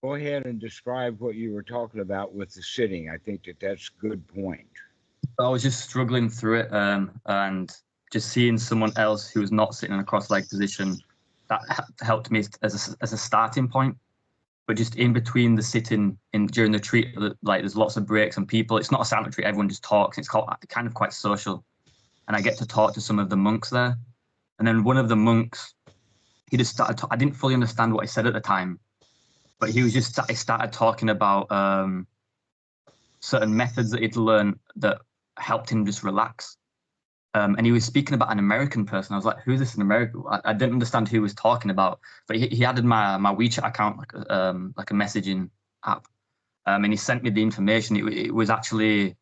Go ahead and describe what you were talking about with the sitting. I think that that's a good point. I was just struggling through it, and just seeing someone else who was not sitting in a cross-legged position, that helped me as a starting point. But just in between the sitting during the retreat, like there's lots of breaks and people. It's not a silent retreat; everyone just talks. It's kind of quite social, and I get to talk to some of the monks there. And then one of the monks, he just started. I didn't fully understand what he said at the time, but he started talking about certain methods that he'd learned that helped him just relax. And he was speaking about an American person. I was like, who's this in America? I didn't understand who he was talking about, but he added my WeChat account, like a messaging app. And he sent me the information. It was actually,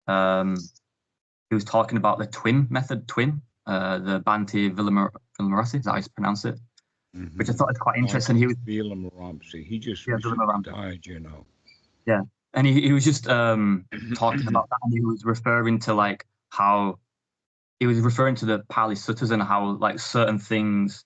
he was talking about the twin method, the Bhante Villamarasi, is that how you pronounce it? Mm-hmm. Which I thought was quite interesting. He was Villamarasi. He just died, you know. Yeah. And he was just talking about that, and he was referring to like how he was referring to the Pali Suttas and how like certain things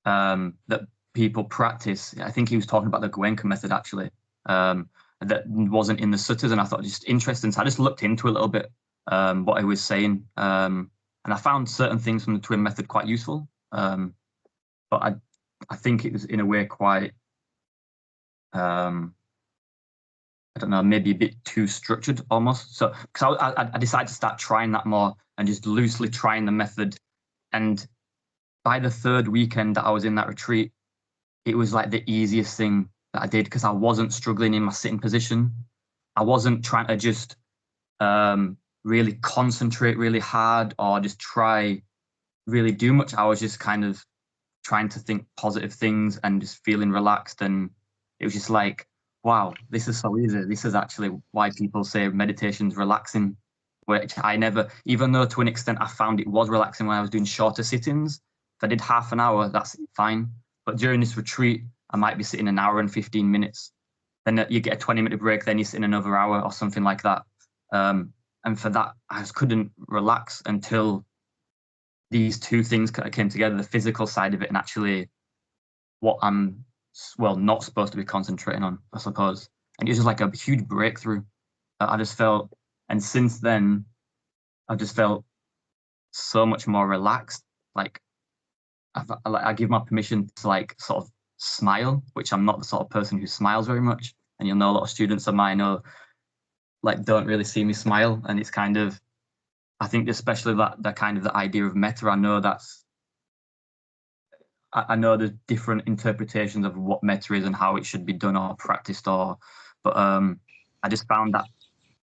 that people practice. I think he was talking about the Goenka method actually, that wasn't in the Suttas, and I thought just interesting. So I just looked into a little bit what he was saying, and I found certain things from the twin method quite useful. But I think it was in a way quite I don't know, maybe a bit too structured almost. So because I decided to start trying that more and just loosely trying the method. And by the third weekend that I was in that retreat, it was like the easiest thing that I did because I wasn't struggling in my sitting position. I wasn't trying to just really concentrate really hard or just try really do much. I was just kind of trying to think positive things and just feeling relaxed. And it was just like, wow, this is so easy. This is actually why people say meditation's relaxing, which I never, even though to an extent I found it was relaxing when I was doing shorter sittings. If I did half an hour, that's fine. But during this retreat, I might be sitting an hour and 15 minutes. Then you get a 20-minute break, then you sit in another hour or something like that. And for that, I just couldn't relax until these two things came together, the physical side of it and actually what I'm not supposed to be concentrating on, I suppose. And it was just like a huge breakthrough. I just felt, and since then, I've just felt so much more relaxed. Like I give my permission to like sort of smile, which I'm not the sort of person who smiles very much. And you'll know a lot of students of mine like don't really see me smile. And it's kind of, I think especially that kind of the idea of metta, I know there's different interpretations of what metta is and how it should be done or practiced, but I just found that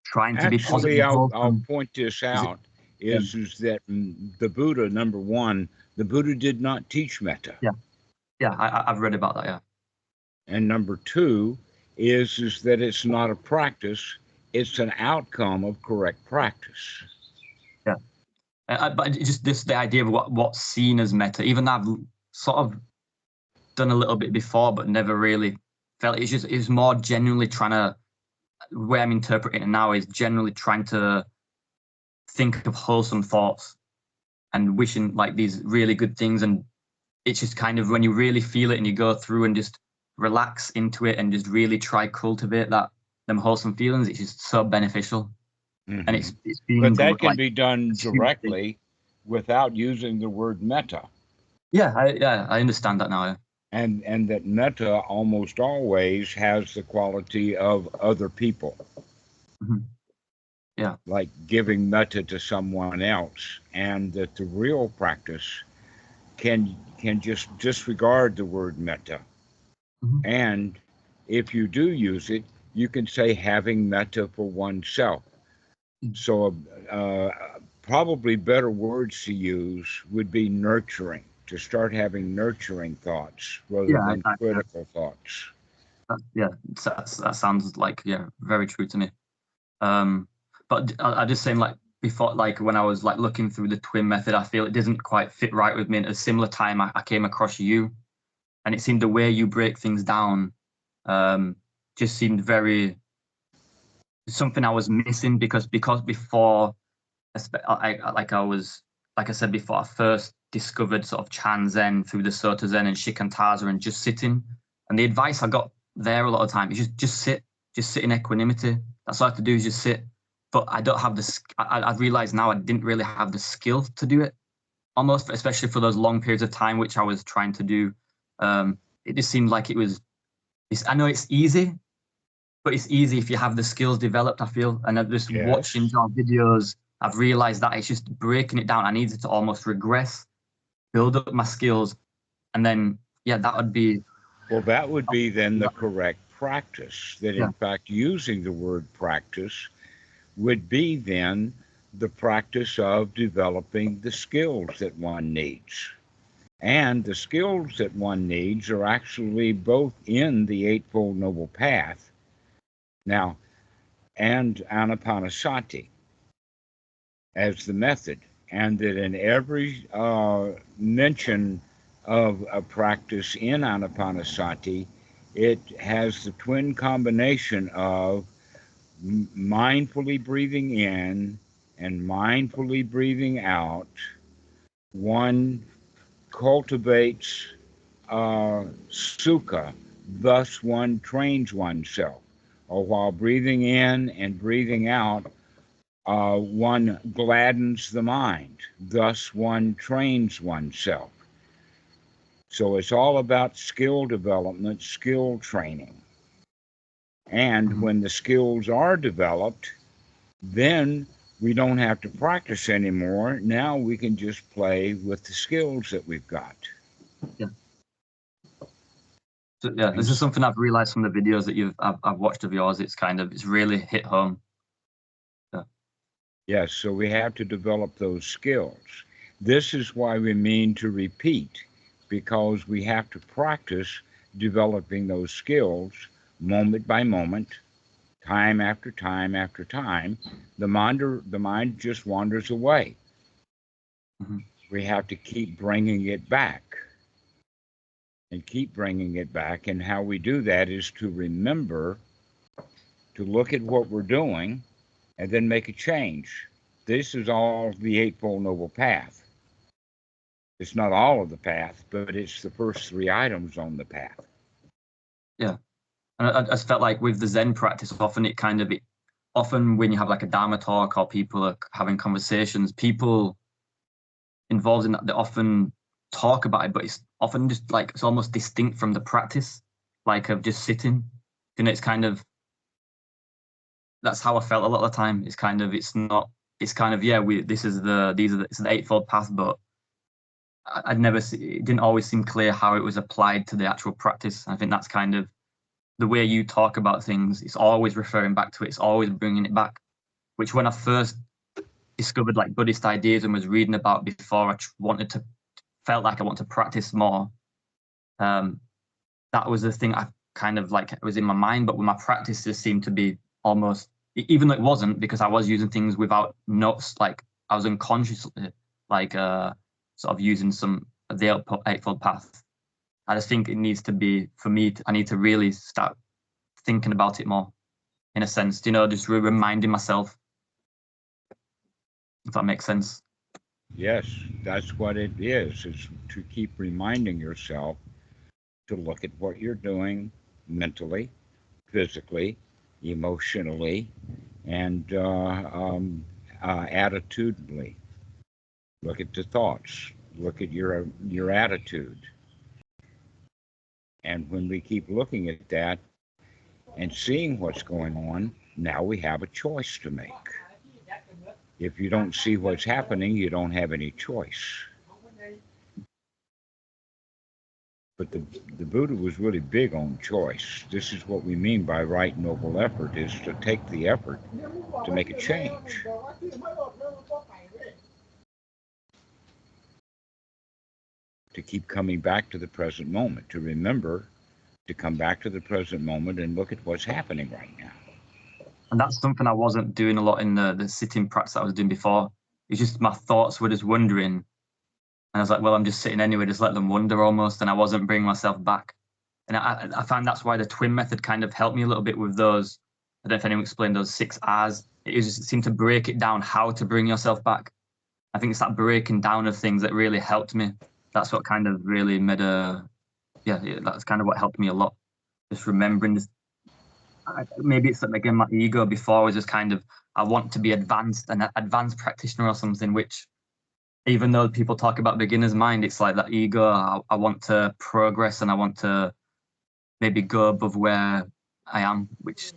trying to be positive. I'll point this out is that the Buddha, number one, the Buddha did not teach metta. Yeah, I've read about that. Yeah. And number two is that it's not a practice; it's an outcome of correct practice. Yeah, but just the idea of what's seen as metta, even though I've sort of done a little bit before, but never really felt it. It's more genuinely trying to, the way I'm interpreting it now is generally trying to think of wholesome thoughts and wishing like these really good things. And it's just kind of when you really feel it and you go through and just relax into it and just really try cultivate them wholesome feelings, it's just so beneficial. Mm-hmm. And it's but that can be done directly without using the word metta. Yeah, I understand that now. And that metta almost always has the quality of other people. Mm-hmm. Yeah. Like giving metta to someone else, and that the real practice can just disregard the word metta. Mm-hmm. And if you do use it, you can say having metta for oneself. Mm-hmm. So probably better words to use would be nurturing. To start having nurturing thoughts rather than critical thoughts. That sounds like very true to me. But I just saying like before, like when I was like looking through the twin method, I feel it doesn't quite fit right with me. At a similar time, I came across you, and it seemed the way you break things down just seemed very something I was missing because before, like I said before, I first discovered sort of Chan Zen through the Soto Zen and Shikantaza and just sitting. And the advice I got there a lot of time. It's just sit in equanimity. That's all I have to do is just sit. But I don't have the. I've realized now I didn't really have the skill to do it. Almost, especially for those long periods of time which I was trying to do. It just seemed like it was. I know it's easy, but it's easy if you have the skills developed. I feel, and I'm just watching your videos. I've realized that it's just breaking it down. I needed to almost regress, build up my skills, and then that would be. Well, that would be then the correct practice. That in fact, using the word practice would be then the practice of developing the skills that one needs. And the skills that one needs are actually both in the Eightfold Noble Path now and Anapanasati as the method. And that in every mention of a practice in Anapanasati, it has the twin combination of mindfully breathing in and mindfully breathing out. One cultivates sukha, thus one trains oneself. Or while breathing in and breathing out, one gladdens the mind, thus one trains oneself. So it's all about skill development, skill training. And when the skills are developed, then we don't have to practice anymore. Now we can just play with the skills that we've got. Yeah. So, this is something I've realized from the videos that I've watched of yours. It's really hit home. Yeah. Yes, so we have to develop those skills. This is why we mean to repeat, because we have to practice developing those skills moment by moment, time after time after time. The mind just wanders away. We have to keep bringing it back and keep bringing it back. And how we do that is to remember to look at what we're doing and then make a change. This is all the Eightfold Noble Path. It's not all of the path, but it's the first 3 items on the path. Yeah. And I just felt like with the Zen practice, often when you have like a Dharma talk or people are having conversations, people involved in that, they often talk about it, but it's often just like, it's almost distinct from the practice, like of just sitting. It's kind of, that's how I felt a lot of the time. It's the Eightfold Path, but it didn't always seem clear how it was applied to the actual practice. I think that's kind of the way you talk about things. It's always referring back to it. It's always bringing it back, which when I first discovered like Buddhist ideas and was reading about before, felt like I want to practice more. That was the thing I kind of like, it was in my mind, but with my practice just seemed to be almost, even though it wasn't, because I was using things without notes, like I was unconsciously like sort of using some of the Eightfold Path. I just think it needs to be, for me, I need to really start thinking about it more, in a sense, just reminding myself, if that makes sense. Yes, that's what it is to keep reminding yourself to look at what you're doing mentally, physically, emotionally, and attitudinally. Look at the thoughts. Look at your attitude. And when we keep looking at that and seeing what's going on, now we have a choice to make. If you don't see what's happening, you don't have any choice. But the Buddha was really big on choice. This is what we mean by right noble effort, is to take the effort to make a change. To keep coming back to the present moment, to remember to come back to the present moment and look at what's happening right now. And that's something I wasn't doing a lot in the sitting practice that I was doing before. It's just my thoughts were just wandering. And I was like, well, I'm just sitting anyway, just let them wander almost. And I wasn't bringing myself back. And I found that's why the twin method kind of helped me a little bit with those. I don't know if anyone explained those 6 R's. It seemed to break it down, how to bring yourself back. I think it's that breaking down of things that really helped me. That's what kind of really made that's kind of what helped me a lot. just remembering this. Maybe it's like, again, my ego before was just kind of, I want to be advanced, an advanced practitioner or something, which even though people talk about beginner's mind, it's like that ego, I want to progress and I want to maybe go above where I am, which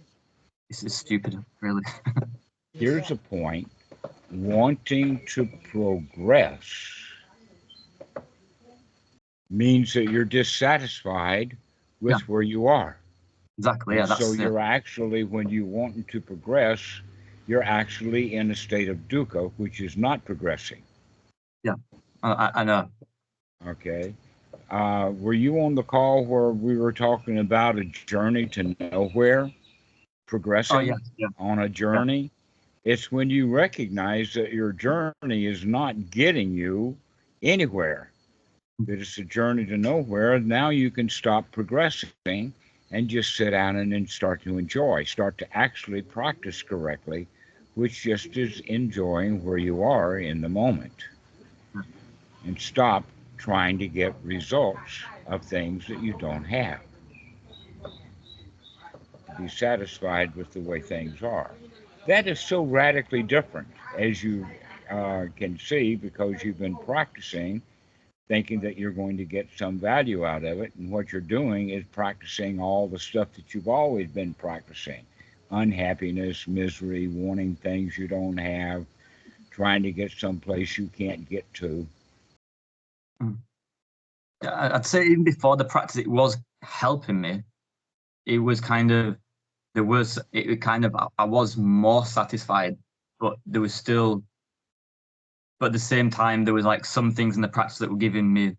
is stupid, really. Here's a point. Wanting to progress means that you're dissatisfied with where you are. Exactly, and so you're actually, when you want to progress, you're actually in a state of dukkha, which is not progressing. Yeah, I know. Okay. Were you on the call where we were talking about a journey to nowhere, progressing on a journey? It's when you recognize that your journey is not getting you anywhere, that it's a journey to nowhere. Now you can stop progressing and just sit down and then start to enjoy, start to actually practice correctly, which just is enjoying where you are in the moment. And stop trying to get results of things that you don't have. Be satisfied with the way things are. That is so radically different, as you can see, because you've been practicing, thinking that you're going to get some value out of it. And what you're doing is practicing all the stuff that you've always been practicing. Unhappiness, misery, wanting things you don't have, trying to get someplace you can't get to. I'd say even before the practice, it was helping me. It was kind of, I was more satisfied, but there was still, but at the same time, there was like some things in the practice that were giving me,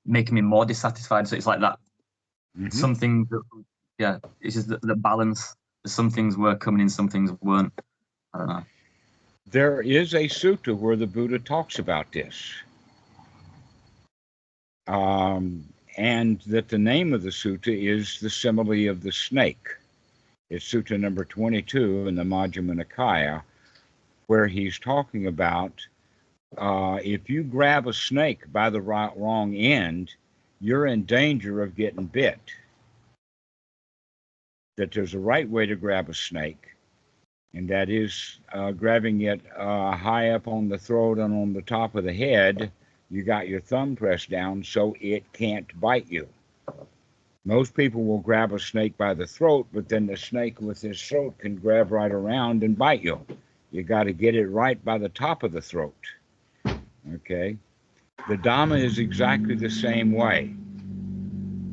making me more dissatisfied. So it's like that. Some things, it's just the balance. Some things were coming in, some things weren't. I don't know. There is a sutta where the Buddha talks about this. And that the name of the sutta is the simile of the snake. It's sutta number 22 in the Majjhima Nikaya, where he's talking about if you grab a snake by the wrong end, you're in danger of getting bit. That there's a right way to grab a snake, and that is grabbing it high up on the throat and on the top of the head. You got your thumb pressed down so it can't bite you. Most people will grab a snake by the throat, but then the snake with his throat can grab right around and bite you. You got to get it right by the top of the throat. Okay? The Dhamma is exactly the same way.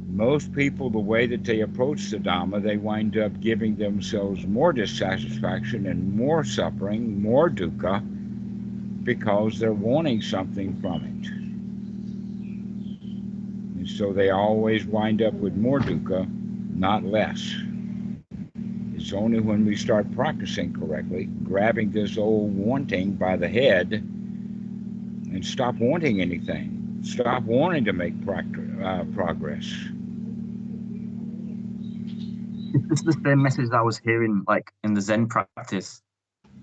Most people, the way that they approach the Dhamma, they wind up giving themselves more dissatisfaction and more suffering, more dukkha, because they're wanting something from it. And so they always wind up with more dukkha, not less. It's only when we start practicing correctly, grabbing this old wanting by the head, and stop wanting anything. Stop wanting to make progress. It's the same message I was hearing, like in the Zen practice,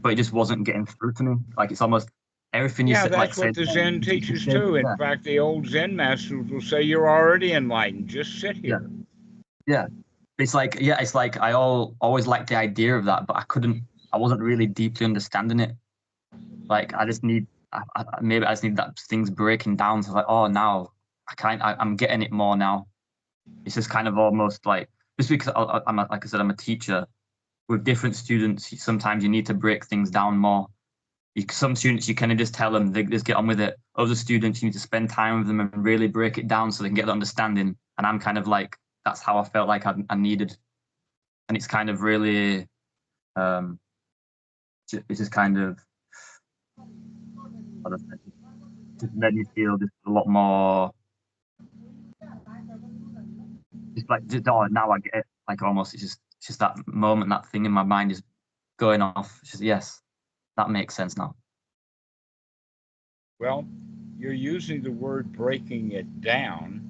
but it just wasn't getting through to me. Like it's almost everything you said. Yeah, that's what the Zen teaches too. In fact, the old Zen masters will say you're already enlightened. Just sit here. Yeah. It's like I always liked the idea of that, but I wasn't really deeply understanding it. Like I just need, maybe I just need that things breaking down. So like, oh, now I'm getting it more now. It's just kind of almost like, just because like I said, I'm a teacher with different students. Sometimes you need to break things down more. Some students, you kind of just tell them, they just get on with it. Other students, you need to spend time with them and really break it down so they can get the understanding. And I'm kind of like, that's how I felt like I needed. And it's kind of really, it's just kind of, just made me feel just a lot more, just like, now I get it. Like almost, it's just that moment, that thing in my mind is going off. It's just, yes, that makes sense now. Well, you're using the word breaking it down.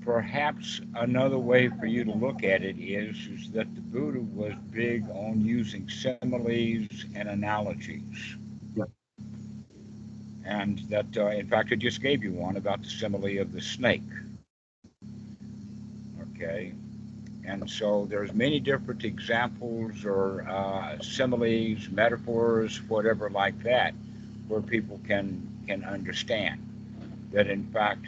Perhaps another way for you to look at it is that the Buddha was big on using similes and analogies. Yep. And that, in fact, I just gave you one about the simile of the snake. Okay. And so there's many different examples or similes, metaphors, whatever like that, where people can understand that in fact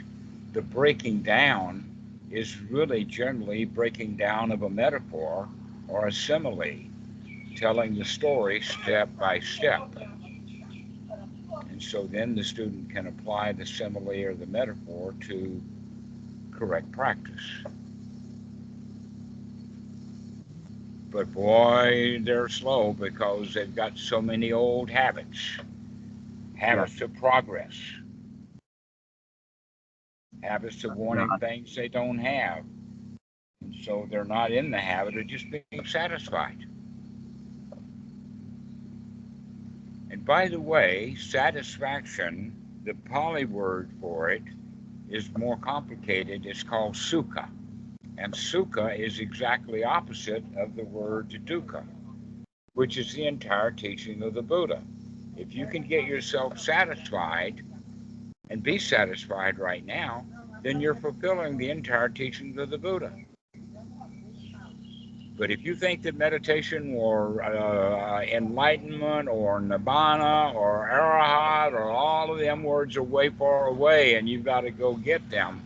the breaking down is really generally breaking down of a metaphor or a simile, telling the story step by step. And so then the student can apply the simile or the metaphor to correct practice. But boy, they're slow because they've got so many old habits of progress, habits of wanting things they don't have. And so they're not in the habit of just being satisfied. And by the way, satisfaction, the Pali word for it, is more complicated. It's called sukha. And sukha is exactly opposite of the word dukkha, which is the entire teaching of the Buddha. If you can get yourself satisfied and be satisfied right now, then you're fulfilling the entire teachings of the Buddha. But if you think that meditation or enlightenment or nibbana or arahat or all of them words are way far away and you've got to go get them,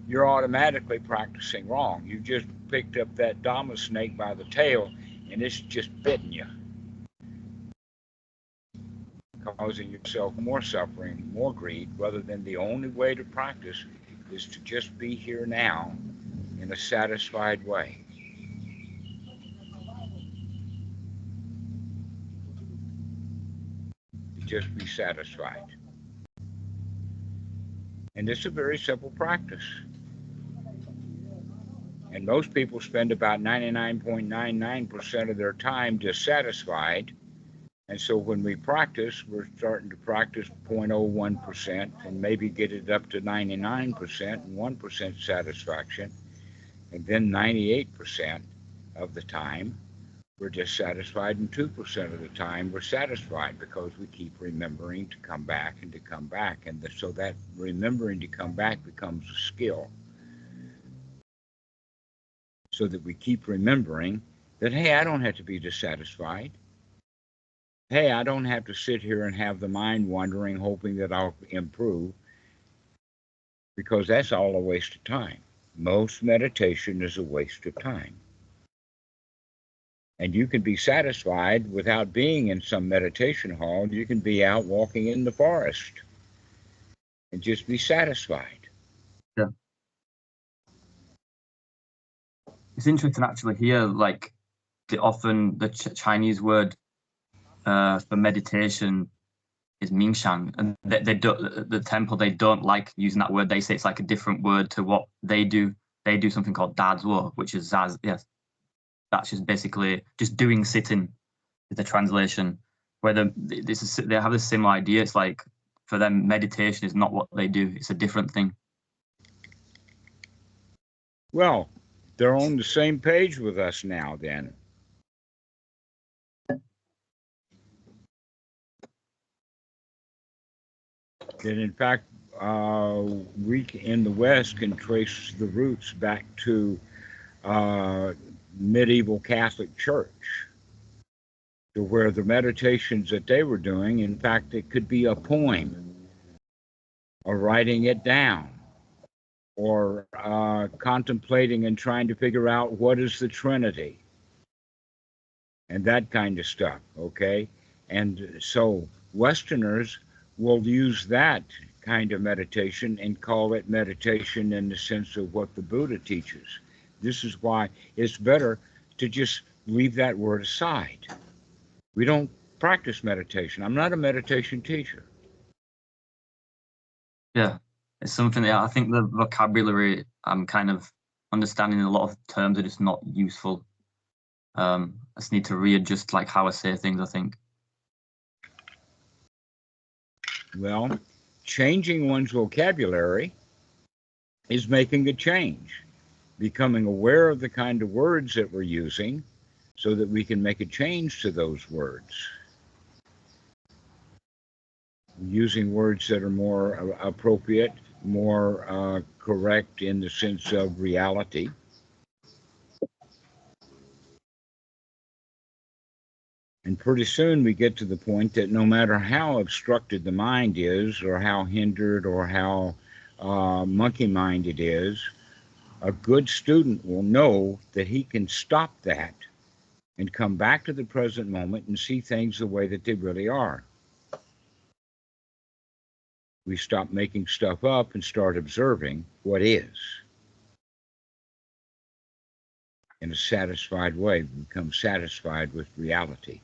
you're automatically practicing wrong. You just picked up that Dhamma snake by the tail and it's just bitten you, causing yourself more suffering, more greed, rather than the only way to practice is to just be here now in a satisfied way. Just be satisfied. And it's a very simple practice. And most people spend about 99.99% of their time dissatisfied. And so when we practice, we're starting to practice 0.01% and maybe get it up to 99% and 1% satisfaction. And then 98% of the time, we're dissatisfied, and 2% of the time we're satisfied because we keep remembering to come back and to come back. And so that remembering to come back becomes a skill. So that we keep remembering that, hey, I don't have to be dissatisfied. Hey, I don't have to sit here and have the mind wandering, hoping that I'll improve, because that's all a waste of time. Most meditation is a waste of time. And you can be satisfied without being in some meditation hall. You can be out walking in the forest and just be satisfied. Yeah. It's interesting actually here, like often the Chinese word for meditation is Mingshang, and they don't, the temple, they don't like using that word. They say it's like a different word to what they do. They do something called Dazuo, which is Zaz. Yes, that's just basically just doing sitting is the translation. Where they have this similar idea. It's like for them, meditation is not what they do. It's a different thing. Well, they're on the same page with us now then. That in fact, we in the West can trace the roots back to medieval Catholic Church, to where the meditations that they were doing, in fact, it could be a poem, or writing it down, or contemplating and trying to figure out what is the Trinity, and that kind of stuff, okay? And so Westerners will use that kind of meditation and call it meditation in the sense of what the Buddha teaches. This is why it's better to just leave that word aside. We don't practice meditation. I'm not a meditation teacher. Yeah, it's something that I think the vocabulary, I'm kind of understanding a lot of terms are just not useful. I just need to readjust like how I say things, I think. Well, changing one's vocabulary is making a change, becoming aware of the kind of words that we're using so that we can make a change to those words. Using words that are more appropriate, more correct in the sense of reality. And pretty soon we get to the point that no matter how obstructed the mind is, or how hindered, or how monkey-minded it is, a good student will know that he can stop that and come back to the present moment and see things the way that they really are. We stop making stuff up and start observing what is. In a satisfied way, we become satisfied with reality.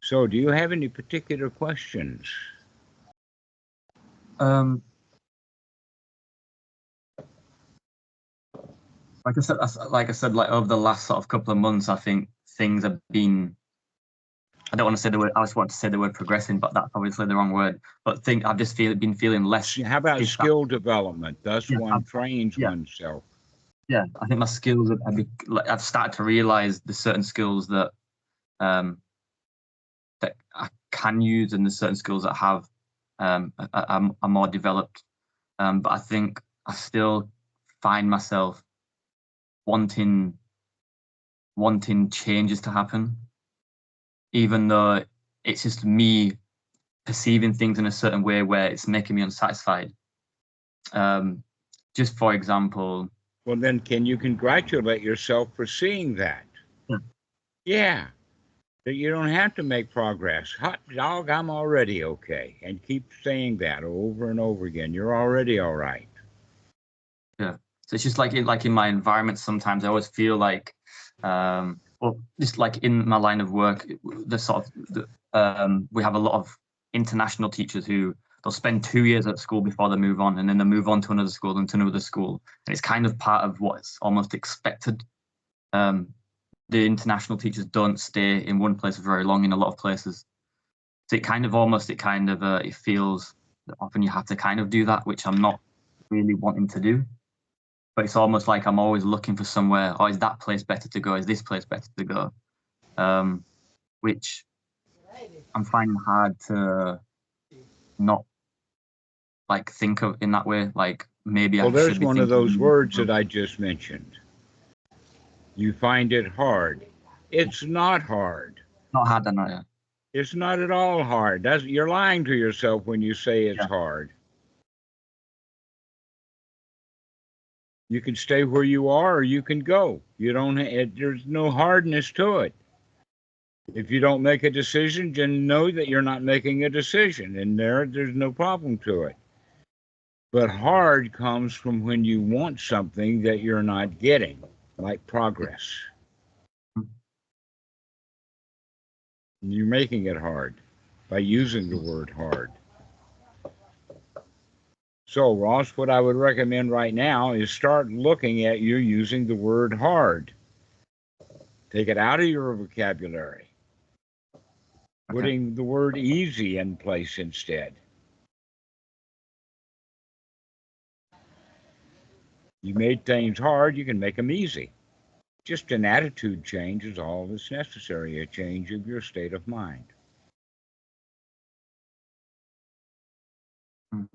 So, do you have any particular questions? Like I said, like over the last sort of couple of months, I think things have been. I don't want to say the word. I just want to say the word progressing, but that's obviously the wrong word. But I've just been feeling less. How about skill development? Thus, one trains oneself. Yeah, I think my skills I've started to realize the certain skills that that I can use, and the certain skills that have are more developed. But I think I still find myself wanting changes to happen, even though it's just me perceiving things in a certain way where it's making me unsatisfied. Just for example. Well, then can you congratulate yourself for seeing that? Yeah. That you don't have to make progress. Hot dog, I'm already okay. And keep saying that over and over again. You're already all right. Yeah. So it's just like in my environment, sometimes I always feel like, well, just like in my line of work, we have a lot of international teachers who they'll spend 2 years at school before they move on, and then they move on to another school and to another school. And it's kind of part of what's almost expected. The international teachers don't stay in one place for very long in a lot of places. So it feels that often you have to kind of do that, which I'm not really wanting to do. But it's almost like I'm always looking for somewhere, is that place better to go? Is this place better to go? Which I'm finding hard to not like think of in that way. Like maybe I should be there's one of those words that I just mentioned. You find it hard. It's not hard. Not hard, I know. It's not at all hard. You're lying to yourself when you say it's hard. You can stay where you are, or you can go. There's no hardness to it. If you don't make a decision, then know that you're not making a decision, and there's no problem to it. But hard comes from when you want something that you're not getting, like progress. You're making it hard by using the word hard. So, Ross, what I would recommend right now is start looking at you using the word hard. Take it out of your vocabulary. Putting the word easy in place instead. You made things hard, you can make them easy. Just an attitude change is all that's necessary, a change of your state of mind. And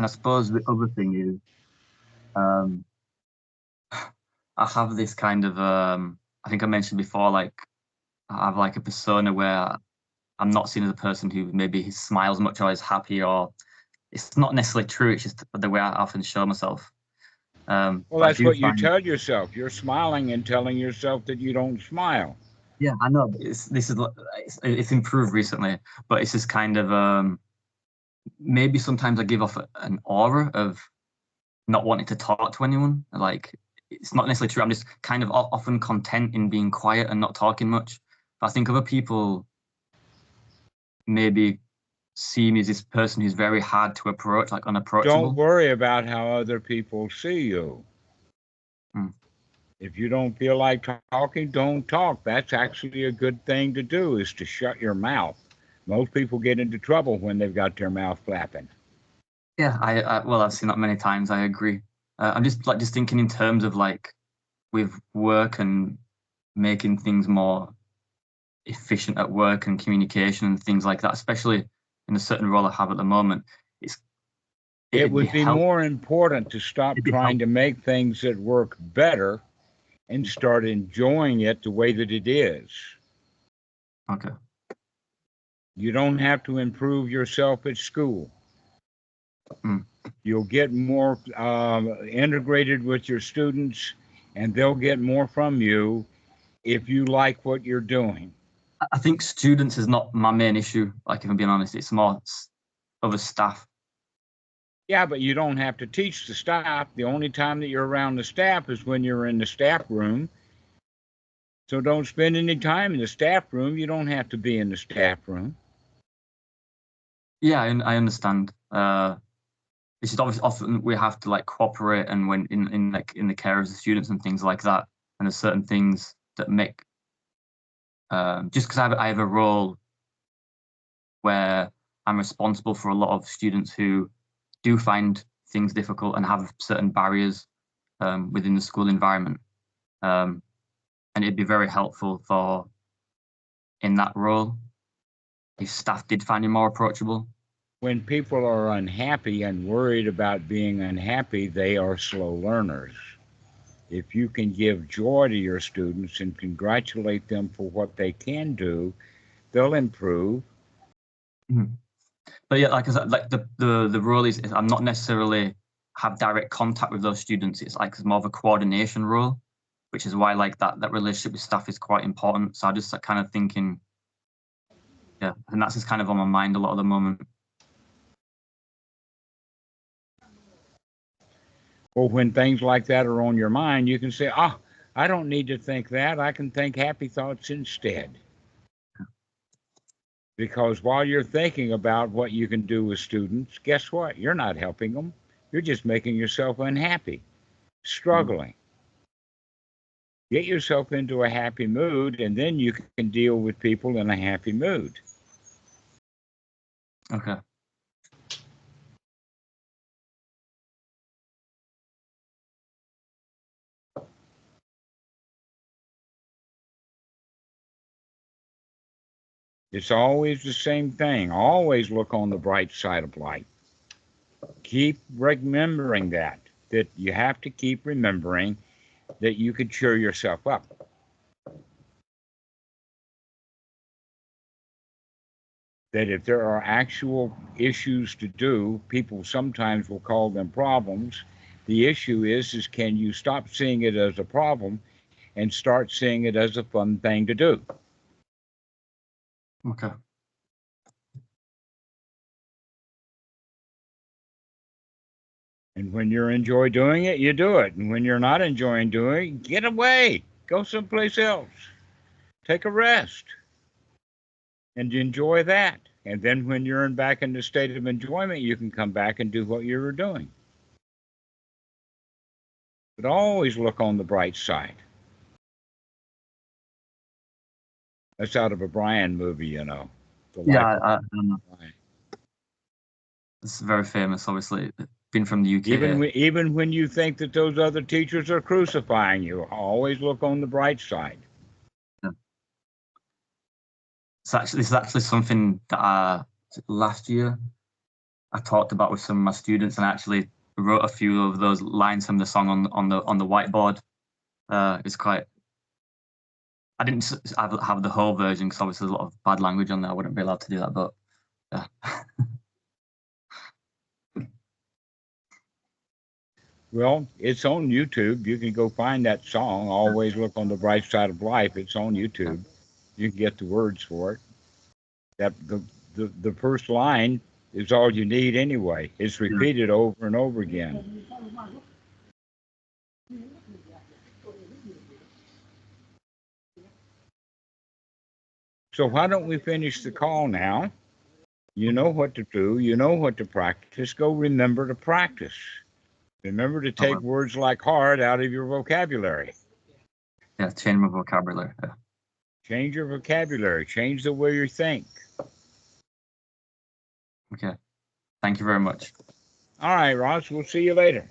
I suppose the other thing is, I have this kind of, I think I mentioned before, like I have like a persona where I'm not seen as a person who maybe smiles much or is happy, or it's not necessarily true. It's just the way I often show myself. Well, that's what you tell yourself. You're smiling and telling yourself that you don't smile. Yeah, I know. It's improved recently, but it's just kind of maybe sometimes I give off an aura of not wanting to talk to anyone. Like it's not necessarily true. I'm just kind of often content in being quiet and not talking much. But I think other people maybe see me as this person who's very hard to approach, like unapproachable. Don't worry about how other people see you. If you don't feel like talking, don't talk. That's actually a good thing to do, is to shut your mouth. Most people get into trouble when they've got their mouth flapping. Yeah, I've seen that many times. I agree. I'm just thinking in terms of like with work and making things more efficient at work and communication and things like that, especially in a certain role I have at the moment. It would be more important to stop trying to make things that work better and start enjoying it the way that it is. Okay. You don't have to improve yourself at school. You'll get more integrated with your students, and they'll get more from you if you like what you're doing. I think students is not my main issue. Like, if I'm being honest, it's more other staff. Yeah, but you don't have to teach the staff. The only time that you're around the staff is when you're in the staff room. So don't spend any time in the staff room. You don't have to be in the staff room. Yeah, I understand. It's just obviously often we have to like cooperate, and when in the care of the students and things like that, and there's certain things that make just because I have a role where I'm responsible for a lot of students who do find things difficult and have certain barriers within the school environment, and it'd be very helpful for in that role if staff did find you more approachable. When people are unhappy and worried about being unhappy, they are slow learners. If you can give joy to your students and congratulate them for what they can do, they'll improve. Mm-hmm. But yeah, like I said, like the role is I'm not necessarily have direct contact with those students. It's like more of a coordination role, which is why like that relationship with staff is quite important. So I just like, kind of thinking, yeah, and that's just kind of on my mind a lot at the moment. Well, when things like that are on your mind, you can say, oh, I don't need to think that. I can think happy thoughts instead. Because while you're thinking about what you can do with students, guess what? You're not helping them. You're just making yourself unhappy, struggling. Get yourself into a happy mood, and then you can deal with people in a happy mood. Okay. It's always the same thing. Always look on the bright side of life. Keep remembering that you have to keep remembering that you can cheer yourself up. That if there are actual issues to do, people sometimes will call them problems. The issue is can you stop seeing it as a problem and start seeing it as a fun thing to do? Okay. And when you enjoy doing it, you do it. And when you're not enjoying doing it, get away. Go someplace else. Take a rest. And enjoy that. And then when you're back in the state of enjoyment, you can come back and do what you were doing. But always look on the bright side. That's out of a Brian movie, you know. Yeah, I know. It's very famous, obviously. Been from the UK. Even when you think that those other teachers are crucifying you, always look on the bright side. Yeah. This is actually something that last year I talked about with some of my students, and I actually wrote a few of those lines from the song on the whiteboard. It's quite. I didn't have the whole version because obviously there's a lot of bad language on there. I wouldn't be allowed to do that, but yeah. Well, it's on YouTube. You can go find that song. Always look on the bright side of life. It's on YouTube. You can get the words for it. That the first line is all you need anyway. It's repeated over and over again. So why don't we finish the call now? You know what to do. You know what to practice. Go remember to practice. Remember to take words like hard out of your vocabulary. Yeah, change my vocabulary. Yeah. Change your vocabulary. Change the way you think. Okay. Thank you very much. All right, Ross. We'll see you later.